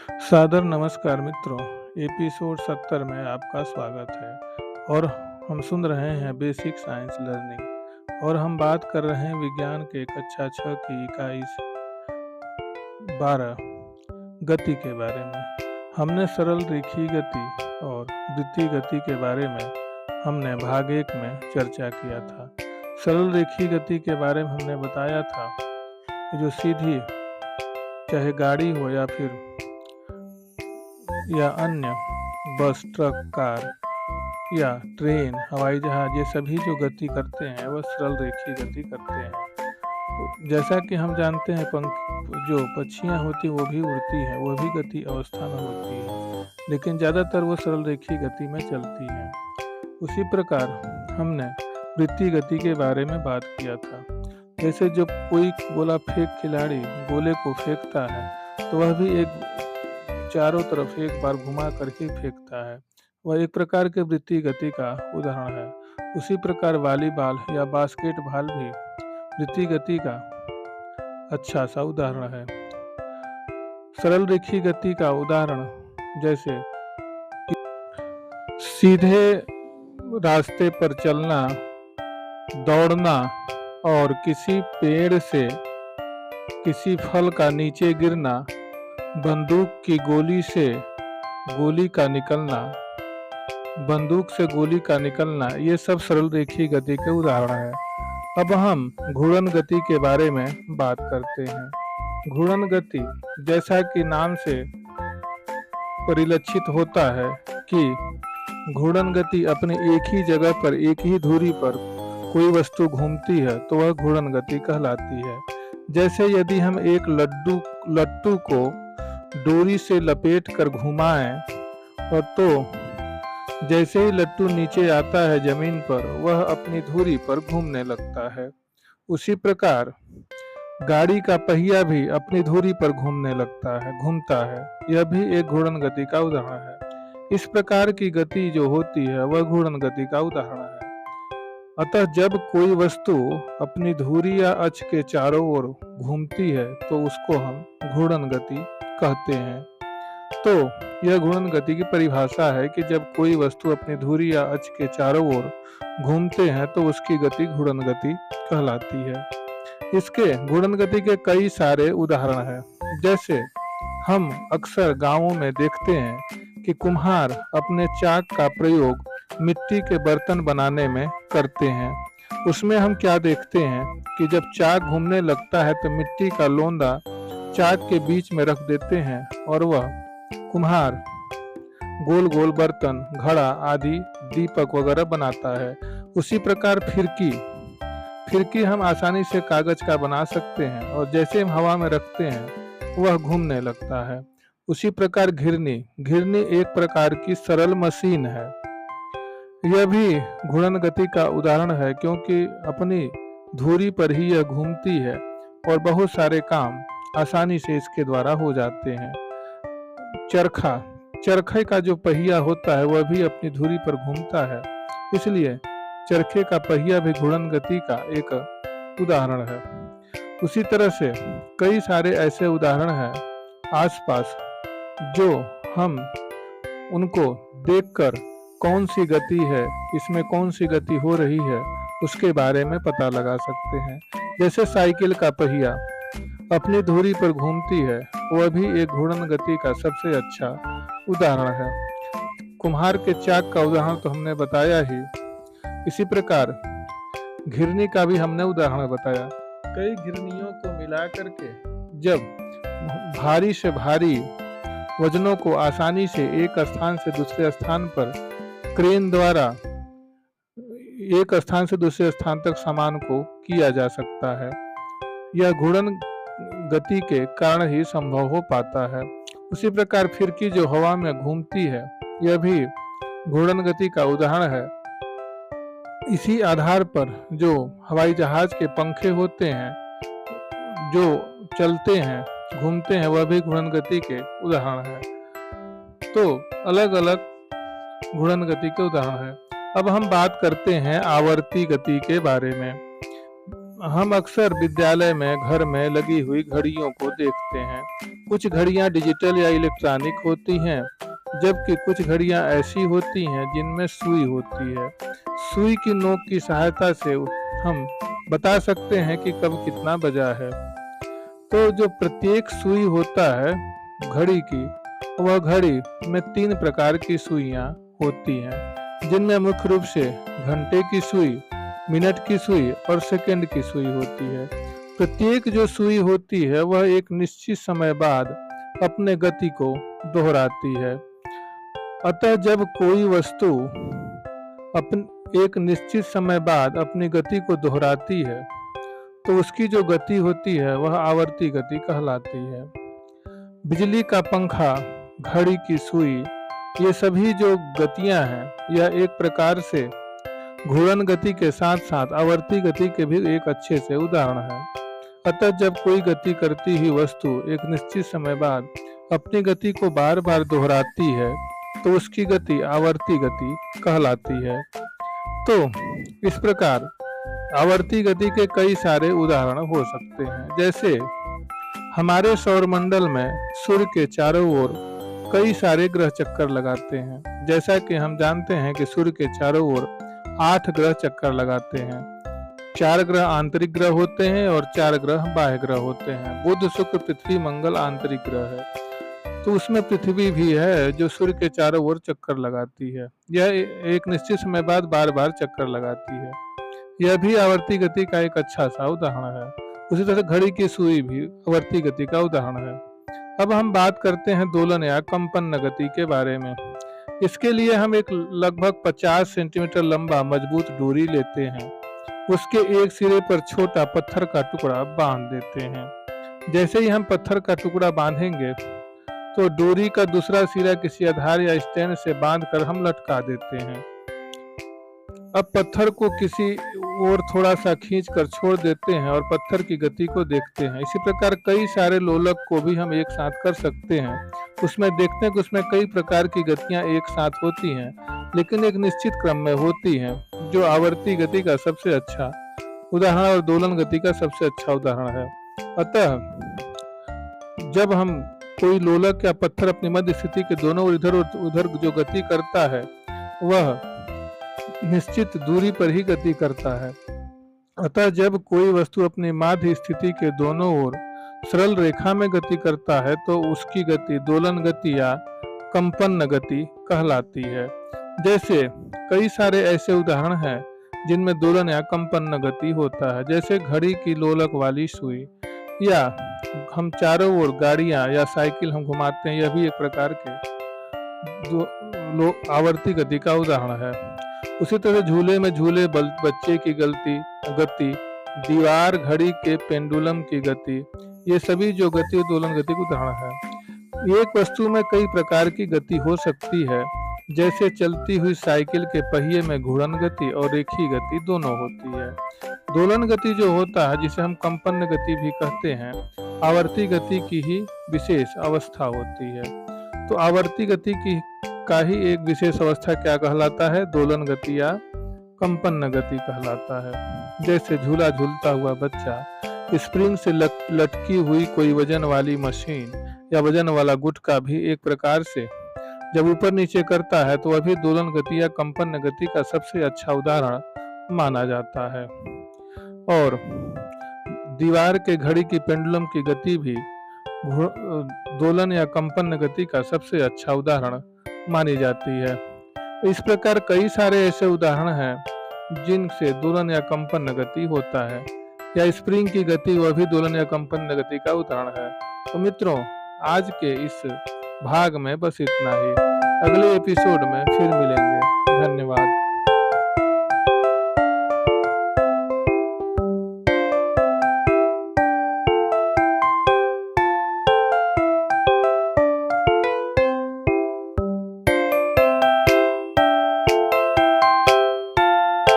सादर नमस्कार मित्रों। एपिसोड 70 में आपका स्वागत है और हम सुन रहे हैं बेसिक साइंस लर्निंग और हम बात कर रहे हैं विज्ञान के कक्षा 6 की इकाई 12 गति के बारे में। हमने सरल रेखीय गति और वृत्तीय गति के बारे में हमने भाग 1 में चर्चा किया था। सरल रेखीय गति के बारे में हमने बताया था कि जो सीधी चाहे गाड़ी हो या अन्य बस, ट्रक, कार या ट्रेन, हवाई जहाज, ये सभी जो गति करते हैं वह सरल रेखीय गति करते हैं। जैसा कि हम जानते हैं जो पक्षियाँ होती वो भी उड़ती हैं, वो भी गति अवस्था में होती है, लेकिन ज़्यादातर वो सरल रेखीय गति में चलती हैं। उसी प्रकार हमने वृत्तीय गति के बारे में बात किया था। जैसे जब कोई गोला फेंक खिलाड़ी गोले को फेंकता है तो वह भी एक चारों तरफ एक बार घुमा करके फेंकता है, वह एक प्रकार के वृत्तीय गति का उदाहरण है। उसी प्रकार वॉलीबॉल या बास्केटबॉल भी वृत्तीय गति का अच्छा सा उदाहरण है। सरल रेखीय गति का उदाहरण जैसे सीधे रास्ते पर चलना, दौड़ना और किसी पेड़ से किसी फल का नीचे गिरना, बंदूक की गोली से गोली का निकलना, बंदूक से गोली का निकलना, ये सब सरल रेखीय गति के उदाहरण हैं। अब हम घूर्णन गति के बारे में बात करते हैं। घूर्णन गति जैसा कि नाम से परिलक्षित होता है कि घूर्णन गति अपने एक ही जगह पर एक ही धुरी पर कोई वस्तु घूमती है तो वह घूर्णन गति कहलाती है। जैसे यदि हम एक लट्टू को डोरी से लपेट कर घुमाएं और तो जैसे ही लट्टू नीचे आता है जमीन पर वह अपनी धुरी पर घूमने लगता है। उसी प्रकार गाड़ी का पहिया भी अपनी धुरी पर घूमता है। यह भी एक घूर्णन गति का उदाहरण है। इस प्रकार की गति जो होती है वह घूर्णन गति का उदाहरण है। अतः जब कोई वस्तु अपनी धुरी या अक्ष के चारों ओर घूमती है तो उसको हम घूर्णन गति कहते हैं। तो यह घूर्णन गति की परिभाषा है कि जब कोई वस्तु अपनी धुरी या अक्ष के चारों ओर घूमते हैं तो उसकी गति घूर्णन गति कहलाती है। इसके घूर्णन गति के कई सारे उदाहरण हैं। जैसे हम अक्सर गांवों में देखते हैं कि कुम्हार अपने चाक का प्रयोग मिट्टी के बर्तन बनाने में करते हैं। उसमें हम क्या देखते हैं कि जब चाक घूमने लगता है तो मिट्टी का लोंदा चाक के बीच में रख देते हैं और वह कुम्हार गोल गोल बर्तन, घड़ा आदि, दीपक वगैरह बनाता है। उसी प्रकार फिरकी हम आसानी से कागज का बना सकते हैं और जैसे हम हवा में रखते हैं वह घूमने लगता है। उसी प्रकार घिरनी एक प्रकार की सरल मशीन है। यह भी घूर्णन गति का उदाहरण है क्योंकि अपनी धुरी पर ही यह घूमती है और बहुत सारे काम आसानी से इसके द्वारा हो जाते हैं। चरखे का जो पहिया होता है वह भी अपनी धुरी पर घूमता है, इसलिए चरखे का पहिया भी घूर्णन गति का एक उदाहरण है। उसी तरह से कई सारे ऐसे उदाहरण हैं आसपास जो हम उनको देखकर कौन सी गति है, इसमें कौन सी गति हो रही है, उसके बारे में पता लगा सकते हैं। जैसे साइकिल का पहिया अपनी धुरी पर घूमती है, वह भी एक घूर्णन गति का सबसे अच्छा उदाहरण है। कुम्हार के चाक का उदाहरण तो हमने बताया ही। इसी प्रकार घिरनी का भी हमने उदाहरण बताया। कई घिरनियों को मिला करके जब भारी से भारी वजनों को आसानी से एक स्थान से दूसरे स्थान पर क्रेन द्वारा एक स्थान से दूसरे स्थान तक सामान को किया जा सकता है। यह घूर्णन गति के कारण ही संभव हो पाता है। उसी प्रकार फिरकी जो हवा में घूमती है, यह भी घूर्णन गति का उदाहरण है। इसी आधार पर जो हवाई जहाज के पंखे होते हैं, जो चलते हैं, घूमते हैं, वह भी घूर्णन गति के उदाहरण है। तो अलग अलग घूर्णन गति के उदाहरण है। अब हम बात करते हैं आवर्ती गति के बारे में। हम अक्सर विद्यालय में, घर में लगी हुई घड़ियों को देखते हैं। कुछ घड़ियां डिजिटल या इलेक्ट्रॉनिक होती हैं, जबकि कुछ घड़ियां ऐसी होती हैं जिनमें सुई होती है। सुई की नोक की सहायता से हम बता सकते हैं कि कब कितना बजा है। तो जो प्रत्येक सुई होता है घड़ी की, वह घड़ी में 3 प्रकार की सुइयां होती हैं, जिनमें मुख्य रूप से घंटे की सुई, मिनट की सुई और सेकंड की सुई होती है। प्रत्येक जो सुई होती है वह एक निश्चित समय बाद अपने गति को दोहराती है। अतः जब कोई वस्तु एक निश्चित समय बाद अपनी गति को दोहराती है तो उसकी जो गति होती है वह आवर्ती गति कहलाती है। बिजली का पंखा, घड़ी की सुई, ये सभी जो गतियां हैं यह एक प्रकार से घूर्णन गति के साथ साथ आवर्ती गति के भी एक अच्छे से उदाहरण है। अतः जब कोई गति करती हुई वस्तु एक निश्चित समय बाद अपनी गति को बार बार दोहराती है तो उसकी गति आवर्ती गति कहलाती है। तो इस प्रकार आवर्ती गति के कई सारे उदाहरण हो सकते हैं। जैसे हमारे सौरमंडल में सूर्य के चारों ओर कई सारे ग्रह चक्कर लगाते हैं। जैसा कि हम जानते हैं कि सूर्य के चारों ओर 8 ग्रह चक्कर लगाते हैं। 4 ग्रह आंतरिक ग्रह होते हैं और 4 ग्रह बाह्य ग्रह होते हैं। बुध, शुक्र, पृथ्वी, मंगल आंतरिक ग्रह है। तो उसमें पृथ्वी भी है जो सूर्य के चारों ओर चक्कर लगाती है। यह एक निश्चित समय बाद बार बार चक्कर लगाती है। यह भी आवर्ती गति का एक अच्छा सा उदाहरण है। उसी तरह घड़ी की सुई भी आवर्ती गति का उदाहरण है। अब हम बात करते हैं दोलन या कंपन गति के बारे में। इसके लिए हम एक लगभग 50 सेंटीमीटर लंबा मजबूत डोरी लेते हैं। उसके एक सिरे पर छोटा पत्थर का टुकड़ा बांध देते हैं। जैसे ही हम पत्थर का टुकड़ा बांधेंगे तो डोरी का दूसरा सिरा किसी आधार या स्टैंड से बांधकर हम लटका देते हैं। अब पत्थर को किसी ओर थोड़ा सा खींचकर छोड़ देते हैं और पत्थर की गति को देखते हैं। इसी प्रकार कई सारे लोलक को भी हम एक साथ कर सकते हैं। उसमें देखते हैं कि उसमें कई प्रकार की गतियां एक साथ होती हैं, लेकिन एक निश्चित क्रम में होती हैं, जो आवर्ती गति का सबसे अच्छा उदाहरण और दोलन गति का सबसे अच्छा उदाहरण है। अतः जब हम कोई लोलक या पत्थर अपनी मध्य स्थिति के दोनों ओर इधर उधर जो गति करता है वह निश्चित दूरी पर ही गति करता है। अतः जब कोई वस्तु अपनी माध्य स्थिति के दोनों ओर सरल रेखा में गति करता है तो उसकी गति दोलन गति या कंपन गति कहलाती है। जैसे कई सारे ऐसे उदाहरण हैं जिनमें दोलन या कंपन गति होता है। जैसे घड़ी की लोलक वाली सुई, या हम चारों ओर गाड़ियां या साइकिल हम घुमाते हैं, यह भी एक प्रकार के आवर्ती गति का उदाहरण है। उसी तरह झूले में झूले बच्चे की गति, दीवार घड़ी के पेंडुलम की गति, ये सभी जो गति और दोलन गति का उदाहरण है। एक वस्तु में कई प्रकार की गति हो सकती है। जैसे चलती हुई साइकिल के पहिए में घूर्णन गति और रेखीय गति दोनों होती है। दोलन गति जो होता है, जिसे हम कंपन गति भी कहते हैं, आवर्ती गति की ही विशेष अवस्था होती है। तो आवर्ती गति की का ही एक विशेष अवस्था क्या कहलाता है? दोलन गति या कंपन गति कहलाता है। जैसे झूला झूलता हुआ बच्चा, स्प्रिंग से लटकी हुई कोई वजन वाली मशीन या वजन वाला गुटका भी एक प्रकार से जब ऊपर नीचे करता है तो वह भी दोलन गति या कंपन गति का सबसे अच्छा उदाहरण माना जाता है। और दीवार के घड़ी की पेंडुलम की गति भी दोलन या कंपन गति का सबसे अच्छा उदाहरण मानी जाती है। तो इस प्रकार कई सारे ऐसे उदाहरण हैं जिनसे दोलन या कंपन गति होता है। या स्प्रिंग की गति वह भी दोलन या कंपन गति का उदाहरण है। तो मित्रों, आज के इस भाग में बस इतना ही। अगले एपिसोड में फिर मिलेंगे। धन्यवाद।